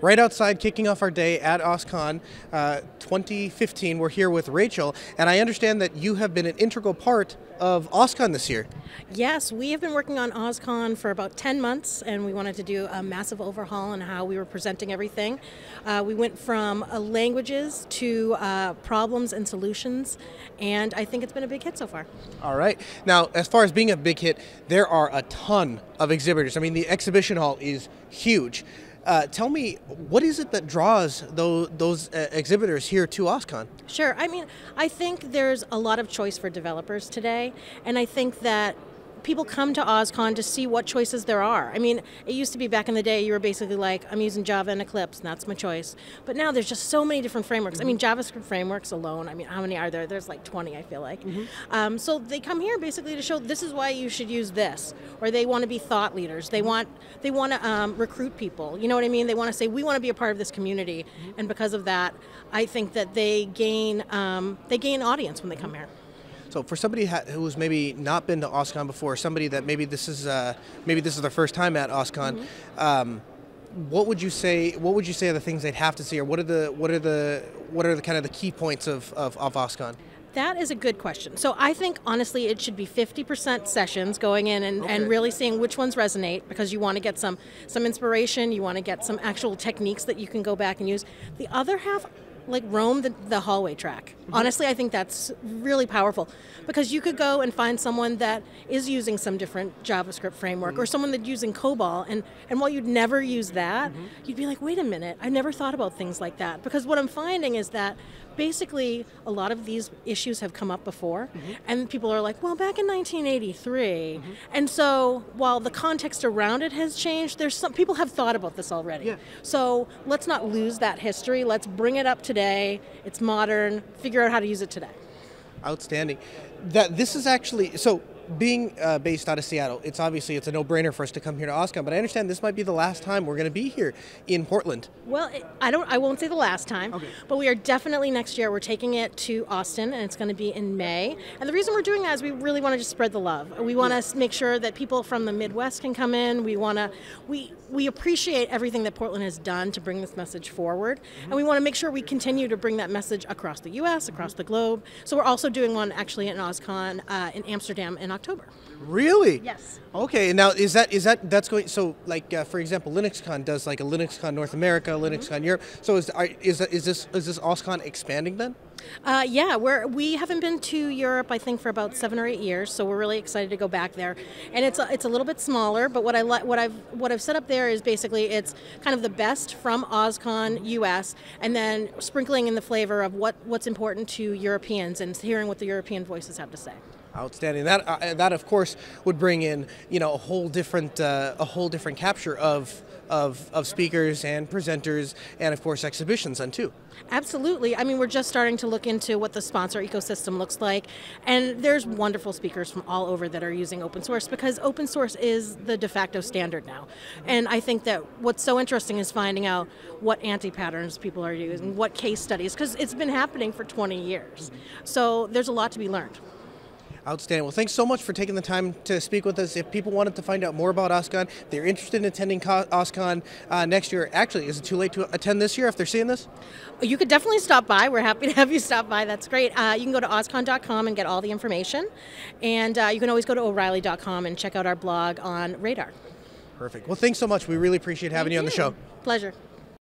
right outside, kicking off our day at OSCON 2015. We're here with Rachel, and I understand that you have been an integral part of OSCON this year. Yes, we have been working on OSCON for about 10 months, and we wanted to do a massive overhaul on how we were presenting everything. We went from languages to problems and solutions, and I think it's been a big hit so far. All right. Now, as far as being a big hit, there are a ton of exhibitors. I mean, the exhibition hall is huge. Tell me, what is it that draws those exhibitors here to OSCON? Sure. I mean, I think there's a lot of choice for developers today, and I think that people come to OSCON to see what choices there are. I mean, it used to be back in the day you were basically like, I'm using Java and Eclipse, and that's my choice. But now there's just so many different frameworks. I mean, JavaScript frameworks alone, I mean, how many are there? There's like 20, I feel like. So they come here basically to show this is why you should use this. Or they want to be thought leaders. They want to recruit people. You know what I mean? They want to say, we want to be a part of this community. And because of that, I think that they gain audience when they come here. So for somebody who's maybe not been to OSCON before, somebody that maybe this is their first time at OSCON, what would you say? What would you say are the things they'd have to see, or what are the kind of the key points of OSCON? That is a good question. So I think, honestly, it should be 50% sessions going in and really seeing which ones resonate, because you want to get some inspiration, you want to get some actual techniques that you can go back and use. The other half, like roam the hallway track. Honestly, I think that's really powerful, because you could go and find someone that is using some different JavaScript framework or someone that's using COBOL, and while you'd never use that, you'd be like, wait a minute, I never thought about things like that. Because what I'm finding is that basically a lot of these issues have come up before, and people are like, well, back in 1983. And so while the context around it has changed, there's some people have thought about this already. So let's not lose that history. Let's bring it up today. It's modern. Figure out how to use it today. Outstanding. This is actually so. Being based out of Seattle, it's a no-brainer for us to come here to OSCON, but I understand this might be the last time we're going to be here in Portland. Well, I won't say the last time, but we are definitely next year. We're taking it to Austin, and it's going to be in May. And the reason we're doing that is we really want to just spread the love. We want to make sure that people from the Midwest can come in. We appreciate everything that Portland has done to bring this message forward, and we want to make sure we continue to bring that message across the U.S., across the globe. So we're also doing one actually in OSCON in Amsterdam in October. Really? Yes. Okay. Now that's going? So like for example, LinuxCon does like a LinuxCon North America, LinuxCon Europe. So is this OSCON expanding then? Yeah, we haven't been to Europe, I think, for about 7 or 8 years, so we're really excited to go back there. And it's a little bit smaller, but what I've set up there is basically it's kind of the best from OSCON US, and then sprinkling in the flavor of what's important to Europeans and hearing what the European voices have to say. Outstanding. That of course would bring in a whole different capture of speakers and presenters, and of course exhibitions then too. Absolutely. I mean, we're just starting to look into what the sponsor ecosystem looks like, and there's wonderful speakers from all over that are using open source, because open source is the de facto standard now. And I think that what's so interesting is finding out what anti-patterns people are using, what case studies, because it's been happening for 20 years. So there's a lot to be learned. Outstanding. Well, thanks so much for taking the time to speak with us. If people wanted to find out more about OSCON, if they're interested in attending OSCON next year, actually, is it too late to attend this year if they're seeing this? You could definitely stop by. We're happy to have you stop by. That's great. You can go to oscon.com and get all the information. And you can always go to O'Reilly.com and check out our blog on Radar. Perfect. Well, thanks so much. We really appreciate having you on the show. Pleasure.